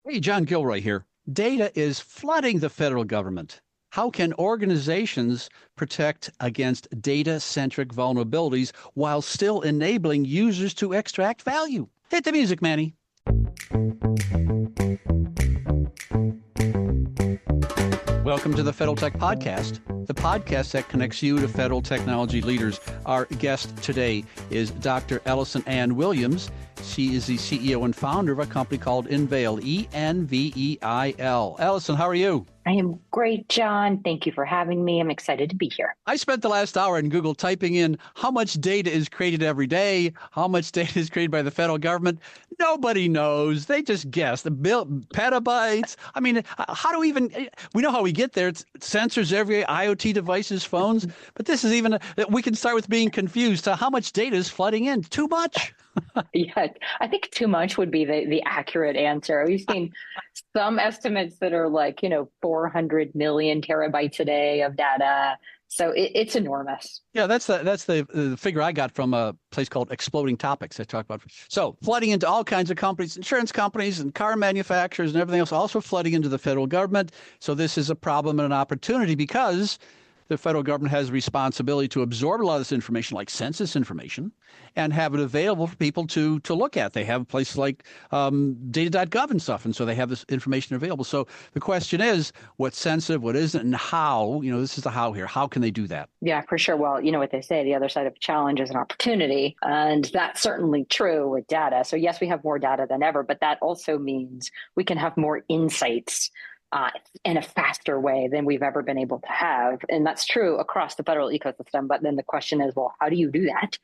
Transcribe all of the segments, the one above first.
Hey, John Gilroy here. Data is flooding the federal government. How can organizations protect against data-centric vulnerabilities while still enabling users to extract value? Hit the music, Manny. Welcome to the Federal Tech Podcast, the podcast that connects you to federal technology leaders. Our guest today is Dr. Ellison Ann Williams. She is the CEO and founder of a company called Enveil, Enveil. Ellison, how are you? I am great, John. Thank you for having me. I'm excited to be here. I spent the last hour in Google typing in how much data is created every day, how much data is created by the federal government. Nobody knows. They just guess. The petabytes. I mean, how do we even, we know how we get there. It's sensors every IoT devices, phones. But this is even, we can start with being confused to how much data is flooding in. Too much. Yeah, I think too much would be the accurate answer. We've seen some estimates that are like, 400 million terabytes a day of data. So it's enormous. Yeah, that's the figure I got from a place called Exploding Topics I talked about. So flooding into all kinds of companies, insurance companies and car manufacturers and everything else, also flooding into the federal government. So this is a problem and an opportunity because the federal government has a responsibility to absorb a lot of this information, like census information, and have it available for people to look at. They have places like data.gov and stuff, and so they have this information available. So the question is, what's sensitive, what isn't, and how? This is the how here. How can they do that? Yeah, for sure. Well, you know what they say, the other side of a challenge is an opportunity, and that's certainly true with data. So yes, we have more data than ever, but that also means we can have more insights in a faster way than we've ever been able to have. And that's true across the federal ecosystem. But then the question is, well, how do you do that?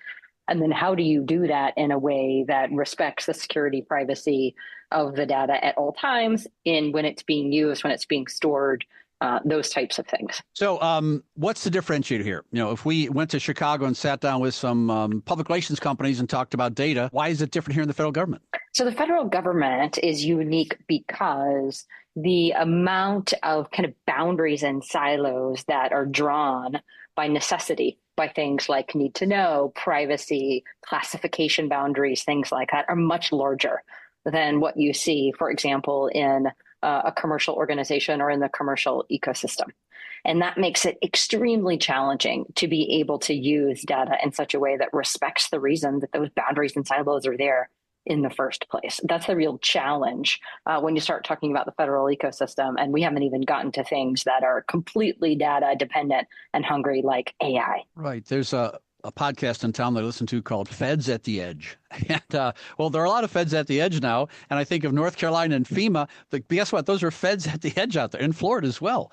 And then how do you do that in a way that respects the security, privacy of the data at all times, when it's being used, when it's being stored, those types of things. So what's the differentiator here? If we went to Chicago and sat down with some public relations companies and talked about data, why is it different here in the federal government? So the federal government is unique because the amount of kind of boundaries and silos that are drawn by necessity, by things like need to know, privacy, classification boundaries, things like that, are much larger than what you see, for example, in a commercial organization or in the commercial ecosystem. And that makes it extremely challenging to be able to use data in such a way that respects the reason that those boundaries and silos are there in the first place. That's the real challenge when you start talking about the federal ecosystem. And we haven't even gotten to things that are completely data dependent and hungry, like AI. Right. There's a podcast in town that I listen to called Feds at the Edge. And, well, there are a lot of feds at the edge now. And I think of North Carolina and FEMA, guess what? Those are feds at the edge out there, in Florida as well.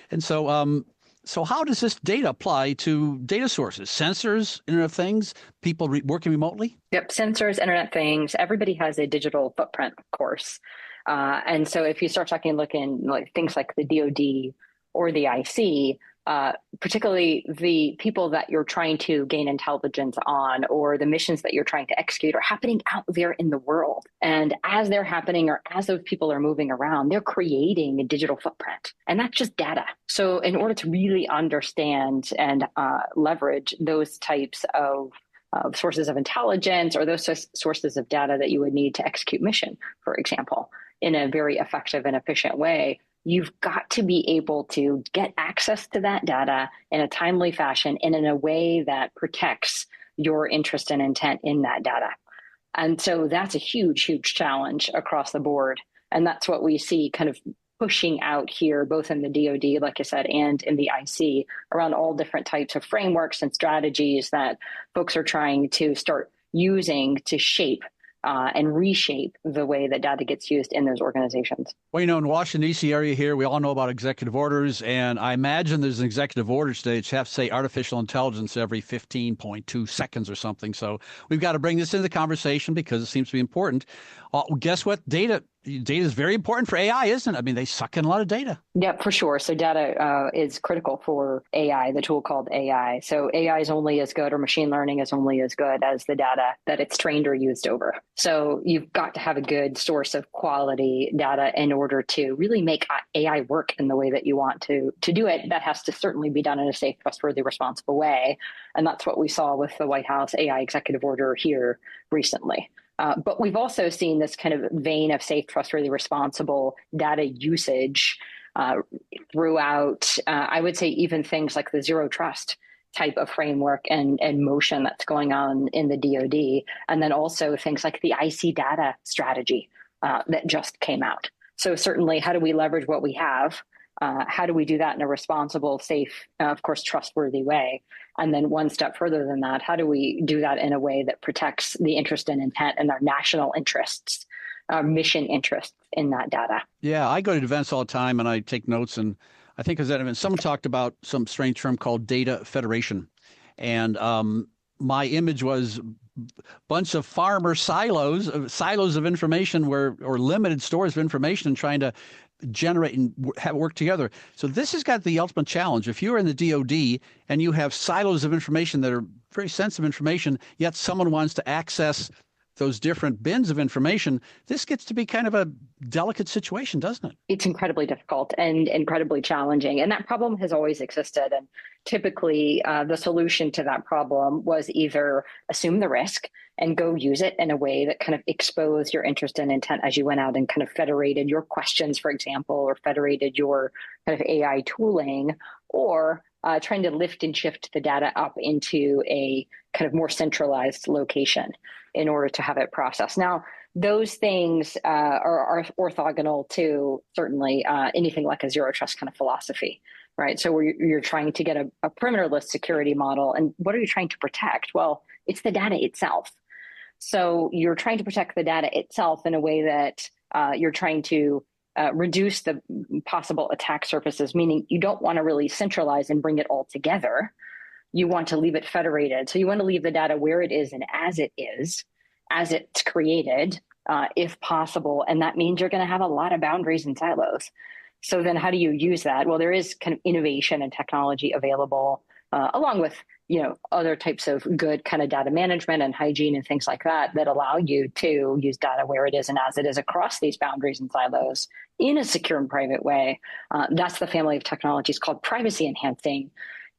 And so so how does this data apply to data sources, sensors, Internet of Things, people working remotely? Yep, sensors, Internet of Things. Everybody has a digital footprint, of course. And so if you start looking like things like the DoD or the IC, particularly the people that you're trying to gain intelligence on or the missions that you're trying to execute are happening out there in the world. And as they're happening or as those people are moving around, they're creating a digital footprint. And that's just data. So in order to really understand and leverage those types of sources of intelligence or those sources of data that you would need to execute mission, for example, in a very effective and efficient way, you've got to be able to get access to that data in a timely fashion and in a way that protects your interest and intent in that data. And so that's a huge, huge challenge across the board. And that's what we see kind of pushing out here, both in the DoD, like I said, and in the IC, around all different types of frameworks and strategies that folks are trying to start using to shape and reshape the way that data gets used in those organizations. Well, in Washington, D.C. area here, we all know about executive orders, and I imagine there's an executive order today that you have to say artificial intelligence every 15.2 seconds or something. So we've got to bring this into the conversation because it seems to be important. Guess what? Data is very important for AI, isn't it? I mean, they suck in a lot of data. Yeah, for sure. So data is critical for AI, the tool called AI. So AI is only as good, or machine learning is only as good as the data that it's trained or used over. So you've got to have a good source of quality data in order to really make AI work in the way that you want to do it. That has to certainly be done in a safe, trustworthy, responsible way. And that's what we saw with the White House AI executive order here recently. But we've also seen this kind of vein of safe, trustworthy, responsible data usage throughout, I would say, even things like the zero trust type of framework and motion that's going on in the DoD, and then also things like the IC data strategy that just came out. So certainly, how do we leverage what we have? How do we do that in a responsible, safe, of course, trustworthy way? And then one step further than that, how do we do that in a way that protects the interest and intent and our national interests, our mission interests in that data? Yeah, I go to events all the time and I take notes. And I think as that event, someone talked about some strange term called data federation. And my image was bunch of farmer silos of information or limited stores of information and trying to generate and have work together. So this has got the ultimate challenge. If you're in the DoD and you have silos of information that are very sensitive information, yet someone wants to access those different bins of information, this gets to be kind of a delicate situation, doesn't it? It's incredibly difficult and incredibly challenging. And that problem has always existed. And typically, the solution to that problem was either assume the risk and go use it in a way that kind of exposed your interest and intent as you went out and kind of federated your questions, for example, or federated your kind of AI tooling, or trying to lift and shift the data up into a kind of more centralized location in order to have it processed. Now, those things are orthogonal to certainly anything like a zero trust kind of philosophy, right? So you're trying to get a perimeterless security model. And what are you trying to protect? Well, it's the data itself. So you're trying to protect the data itself in a way that you're trying to reduce the possible attack surfaces, meaning you don't want to really centralize and bring it all together. You want to leave it federated. So you want to leave the data where it is and as it is, as it's created, if possible. And that means you're going to have a lot of boundaries and silos. So then how do you use that? Well, there is kind of innovation and technology available, along with other types of good kind of data management and hygiene and things like that allow you to use data where it is and as it is across these boundaries and silos in a secure and private way. That's the family of technologies called privacy enhancing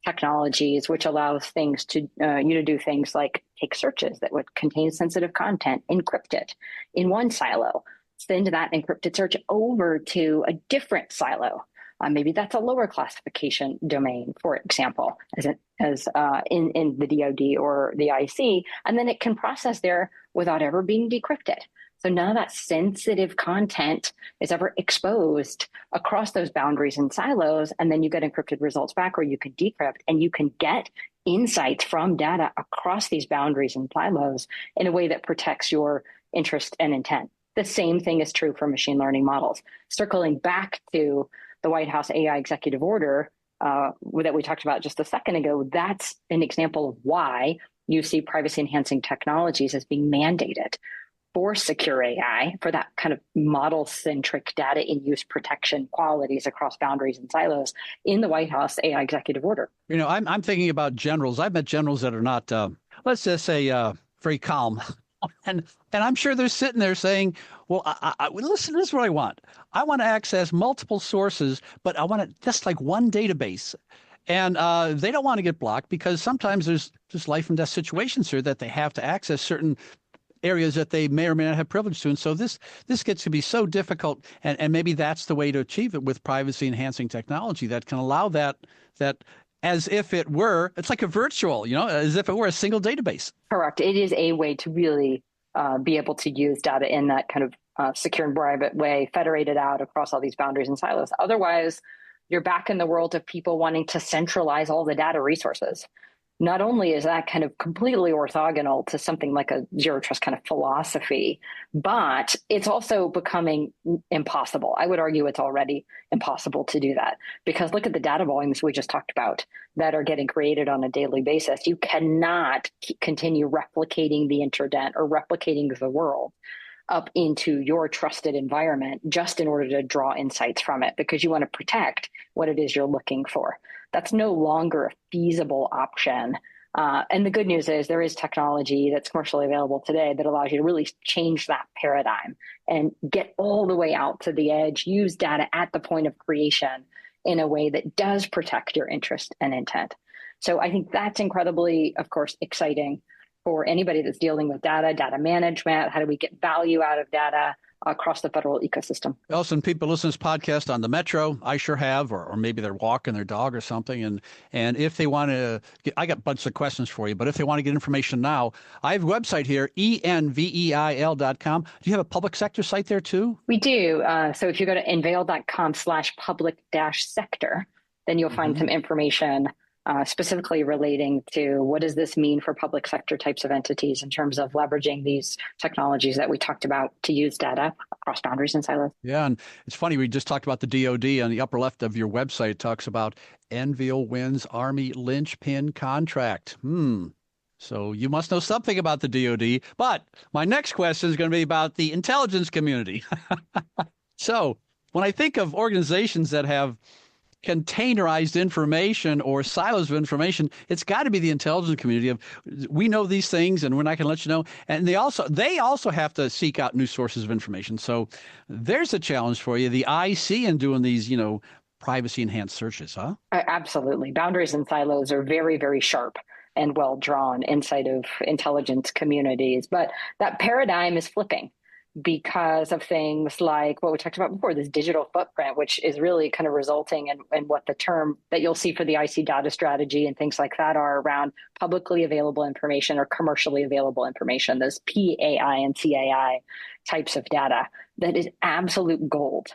technologies, which allows things to you to do things like take searches that would contain sensitive content, encrypt it in one silo, send that encrypted search over to a different silo. Maybe that's a lower classification domain, for example, as in the DoD or the IC, and then it can process there without ever being decrypted. So none of that sensitive content is ever exposed across those boundaries and silos, and then you get encrypted results back, or you can decrypt, and you can get insights from data across these boundaries and silos in a way that protects your interest and intent. The same thing is true for machine learning models. Circling back to the White House AI executive order that we talked about just a second ago, that's an example of why you see privacy enhancing technologies as being mandated for secure AI, for that kind of model-centric data in use protection qualities across boundaries and silos in the White House AI executive order. I'm thinking about generals. I've met generals that are not, let's just say, very calm. And I'm sure they're sitting there saying, well, listen, this is what I want. I want to access multiple sources, but I want it just like one database. And they don't want to get blocked because sometimes there's just life and death situations here that they have to access certain areas that they may or may not have privilege to. And so this gets to be so difficult. And maybe that's the way to achieve it with privacy enhancing technology that can allow that as if it were, it's like a virtual, as if it were a single database. Correct. It is a way to really be able to use data in that kind of secure and private way, federated out across all these boundaries and silos. Otherwise, you're back in the world of people wanting to centralize all the data resources. Not only is that kind of completely orthogonal to something like a zero trust kind of philosophy, but it's also becoming impossible. I would argue it's already impossible to do that because look at the data volumes we just talked about that are getting created on a daily basis. You cannot continue replicating the internet or replicating the world up into your trusted environment just in order to draw insights from it because you want to protect what it is you're looking for. That's no longer a feasible option. And the good news is there is technology that's commercially available today that allows you to really change that paradigm and get all the way out to the edge, use data at the point of creation in a way that does protect your interest and intent. So I think that's incredibly, of course, exciting for anybody that's dealing with data, data management. How do we get value out of data across the federal ecosystem? Listen, people listen to this podcast on the metro. I sure have, or maybe they're walking their dog or something. And if they want to, I got a bunch of questions for you, but if they want to get information now, I have a website here, enveil.com. Do you have a public sector site there too? We do. So if you go to enveil.com/public-sector, then you'll find some information specifically relating to what does this mean for public sector types of entities in terms of leveraging these technologies that we talked about to use data across boundaries and silos. Yeah, and it's funny, we just talked about the DoD. On the upper left of your website, it talks about Enveil wins Army linchpin contract. So you must know something about the DoD. But my next question is going to be about the intelligence community. So when I think of organizations that have containerized information or silos of information, it's got to be the intelligence community of we know these things and we're not going to let you know. And they also have to seek out new sources of information. So there's a challenge for you, the IC, in doing these, privacy enhanced searches, huh? Absolutely. Boundaries and silos are very, very sharp and well drawn inside of intelligence communities. But that paradigm is flipping because of things like what we talked about before, this digital footprint, which is really kind of resulting in what the term that you'll see for the IC data strategy and things like that are around publicly available information or commercially available information, those PAI and CAI types of data. That is absolute gold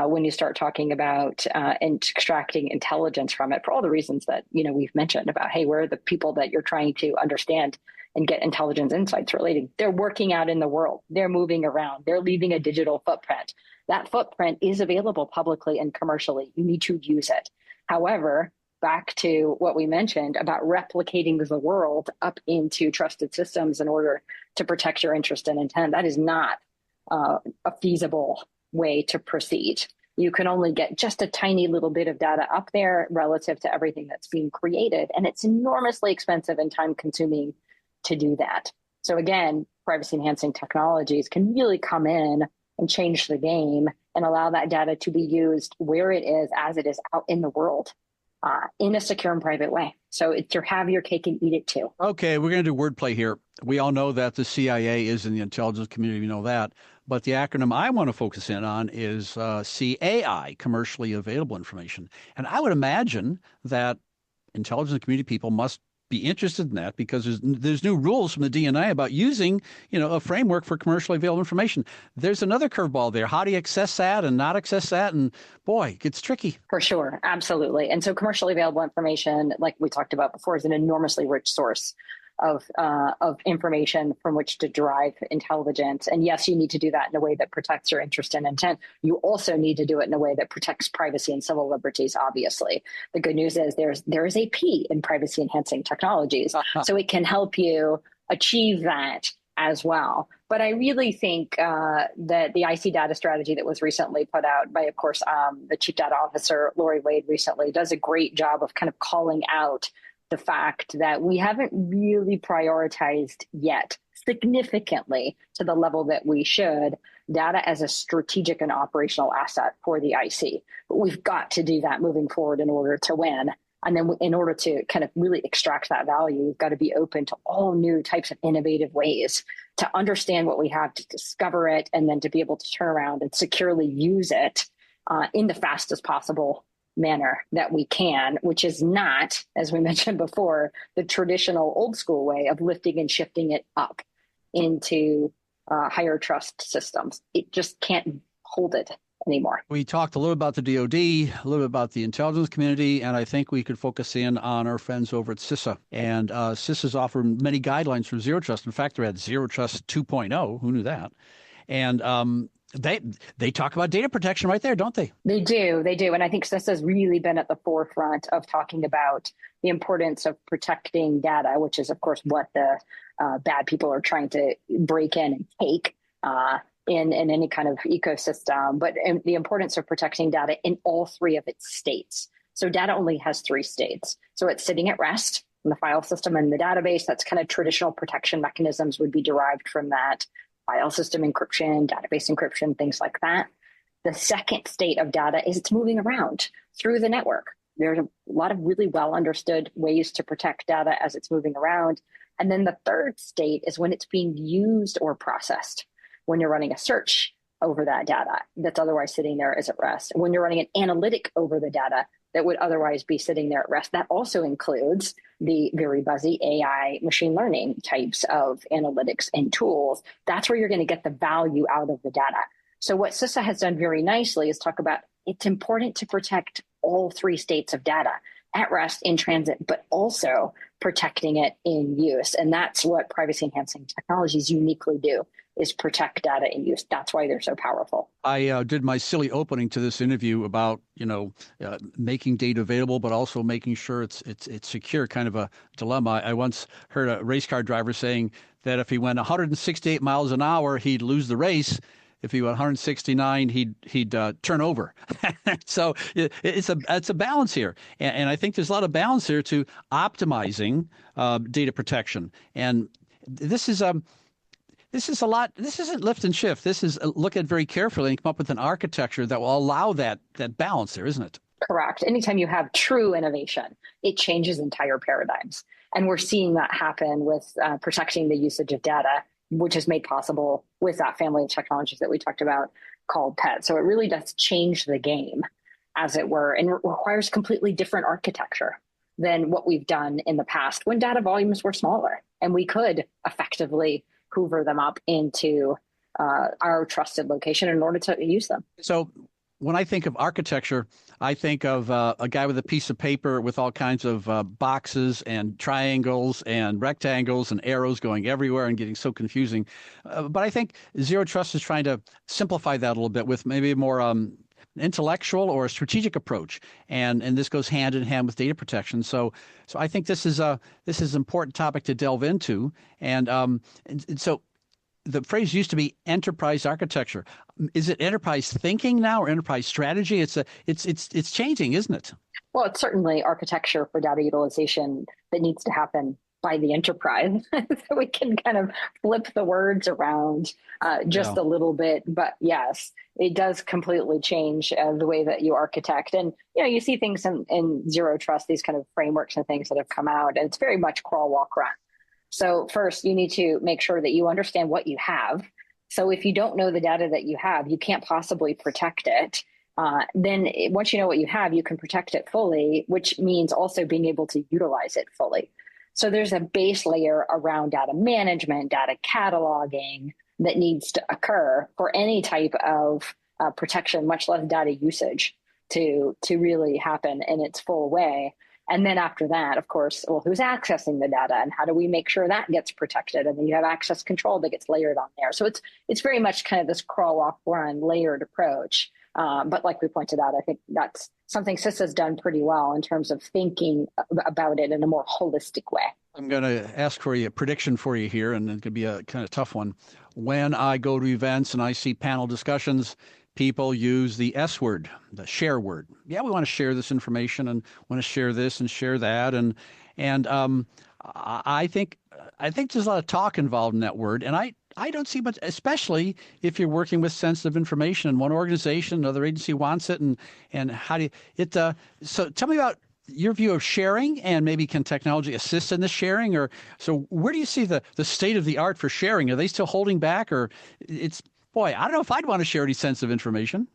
when you start talking about extracting intelligence from it for all the reasons that we've mentioned about, hey, where are the people that you're trying to understand and get intelligence insights relating? They're working out in the world. They're moving around. They're leaving a digital footprint. That footprint is available publicly and commercially. You need to use it. However, back to what we mentioned about replicating the world up into trusted systems in order to protect your interest and intent, that is not a feasible way to proceed. You can only get just a tiny little bit of data up there relative to everything that's being created. And it's enormously expensive and time consuming to do that. So again, privacy enhancing technologies can really come in and change the game and allow that data to be used where it is, as it is out in the world, in a secure and private way. So it's your have your cake and eat it too. Okay, we're going to do wordplay here. We all know that the CIA is in the intelligence community. We know that. But the acronym I want to focus in on is CAI, commercially available information. And I would imagine that intelligence community people must be interested in that because there's new rules from the DNI about using, a framework for commercially available information. There's another curveball there. How do you access that and not access that? And boy, it gets tricky. For sure. Absolutely. And so commercially available information, like we talked about before, is an enormously rich source of information from which to derive intelligence. And yes, you need to do that in a way that protects your interest and intent. You also need to do it in a way that protects privacy and civil liberties, obviously. The good news is there is a P in privacy enhancing technologies. So it can help you achieve that as well. But I really think that the IC data strategy that was recently put out by, of course, the Chief Data Officer, Lori Wade, recently does a great job of kind of calling out the fact that we haven't really prioritized yet significantly to the level that we should data as a strategic and operational asset for the IC. But we've got to do that moving forward in order to win. And then in order to kind of really extract that value, we've got to be open to all new types of innovative ways to understand what we have, to discover it, and then to be able to turn around and securely use it in the fastest possible manner that we can, which is not, as we mentioned before, the traditional old school way of lifting and shifting it up into higher trust systems. It just can't hold it anymore. We talked a little about the DoD, a little bit about the intelligence community, and I think we could focus in on our friends over at CISA. And CISA's offered many guidelines for zero trust. In fact, they had Zero Trust 2.0. Who knew that? And they talk about data protection right there, don't they? They do. And I think CISA has really been at the forefront of talking about the importance of protecting data, which is, of course, what the bad people are trying to break in and take in any kind of ecosystem, but the importance of protecting data in all three of its states. So data only has three states. So it's sitting at rest in the file system and the database. That's kind of traditional protection mechanisms would be derived from that. File system encryption, database encryption, things like that. The second state of data is it's moving around through the network. There's a lot of really well understood ways to protect data as it's moving around. And then the third state is when it's being used or processed, when you're running a search over that data that's otherwise sitting there as at rest. When you're running an analytic over the data that would otherwise be sitting there at rest, that also includes the very buzzy AI machine learning types of analytics and tools. That's where you're going to get the value out of the data. So what CISA has done very nicely is talk about it's important to protect all three states of data at rest, in transit, but also protecting it in use. And that's what privacy enhancing technologies uniquely do, is protect data in use. That's why they're so powerful. I did my silly opening to this interview about, making data available, but also making sure it's secure, kind of a dilemma. I once heard a race car driver saying that if he went 168 miles an hour, he'd lose the race. If he went 169, he'd turn over. So it's a balance here, and I think there's a lot of balance here to optimizing data protection. And this is a lot. This isn't lift and shift. This is look at very carefully and come up with an architecture that will allow that balance there, isn't it? Correct. Anytime you have true innovation, it changes entire paradigms. And we're seeing that happen with protecting the usage of data, which is made possible with that family of technologies that we talked about called PET. So it really does change the game, as it were, and requires completely different architecture than what we've done in the past when data volumes were smaller and we could effectively hoover them up into our trusted location in order to use them. So when I think of architecture, I think of a guy with a piece of paper with all kinds of boxes and triangles and rectangles and arrows going everywhere and getting so confusing. But I think Zero Trust is trying to simplify that a little bit with maybe a more intellectual or a strategic approach, and this goes hand in hand with data protection. So I think this is an important topic to delve into, and so. The phrase used to be enterprise architecture. Is it enterprise thinking now or enterprise strategy? It's changing, isn't it? Well, it's certainly architecture for data utilization that needs to happen by the enterprise. So we can kind of flip the words around just a little bit. But yes, it does completely change the way that you architect. And, you see things in Zero Trust, these kind of frameworks and things that have come out, and it's very much crawl, walk, run. So first, you need to make sure that you understand what you have. So if you don't know the data that you have, you can't possibly protect it. Then once you know what you have, you can protect it fully, which means also being able to utilize it fully. So there's a base layer around data management, data cataloging that needs to occur for any type of protection, much less data usage, to really happen in its full way. And then after that, of course, well, who's accessing the data and how do we make sure that gets protected? And then you have access control that gets layered on there. So it's very much kind of this crawl, walk, run layered approach. But like we pointed out, I think that's something CISA has done pretty well in terms of thinking about it in a more holistic way. I'm going to ask for a prediction for you here, and it could be a kind of tough one. When I go to events and I see panel discussions, people use the S word, the share word. Yeah, we want to share this information and want to share this and share that. And I think there's a lot of talk involved in that word. And I don't see much, especially if you're working with sensitive information and one organization, another agency wants it. And how do you, it, so tell me about your view of sharing, and maybe can technology assist in the sharing? Or so where do you see the state of the art for sharing? Are they still holding back, or boy, I don't know if I'd want to share any sensitive information.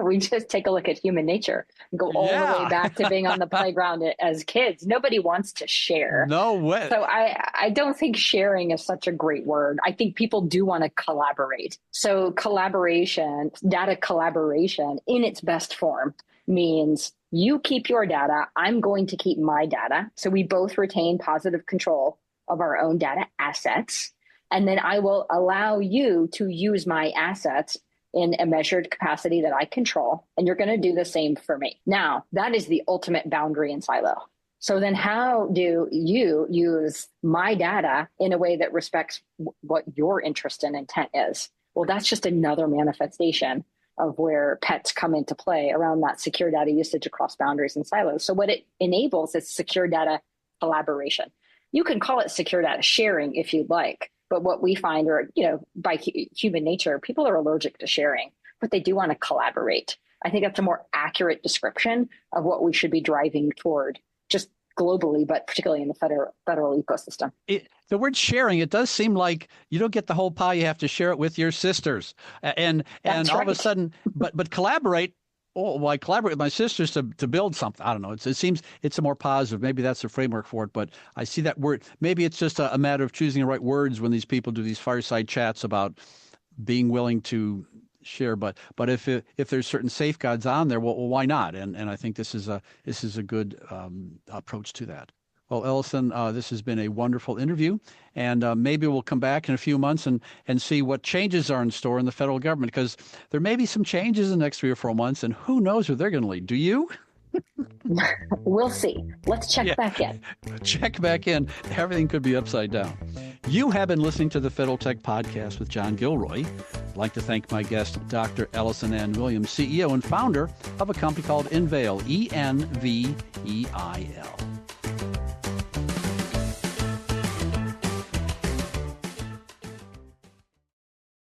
We just take a look at human nature and go all the way back to being on the playground as kids. Nobody wants to share. No way. So I don't think sharing is such a great word. I think people do want to collaborate. So collaboration, data collaboration in its best form means you keep your data, I'm going to keep my data. So we both retain positive control of our own data assets. And then I will allow you to use my assets in a measured capacity that I control. And you're going to do the same for me. Now, that is the ultimate boundary in silo. So then how do you use my data in a way that respects what your interest and intent is? Well, that's just another manifestation of where PETs come into play around that secure data usage across boundaries and silos. So what it enables is secure data collaboration. You can call it secure data sharing if you'd like. But what we find, or by human nature, people are allergic to sharing, but they do want to collaborate. I think that's a more accurate description of what we should be driving toward. Just globally, but particularly in the federal ecosystem. The word sharing, it does seem like you don't get the whole pie. You have to share it with your sisters, and That's all of a right. sudden, but collaborate. Oh, well, I collaborate with my sisters to build something. I don't know. It seems it's a more positive. Maybe that's the framework for it. But I see that word. Maybe it's just a matter of choosing the right words when these people do these fireside chats about being willing to share. But if there's certain safeguards on there, well, why not? And I think this is a good approach to that. Well, Ellison, this has been a wonderful interview, and maybe we'll come back in a few months and see what changes are in store in the federal government, because there may be some changes in the next 3 or 4 months, and who knows where they're going to lead. Do you? We'll see. Let's check back in. Check back in. Everything could be upside down. You have been listening to the Federal Tech Podcast with John Gilroy. I'd like to thank my guest, Dr. Ellison Ann Williams, CEO and founder of a company called Enveil, Enveil.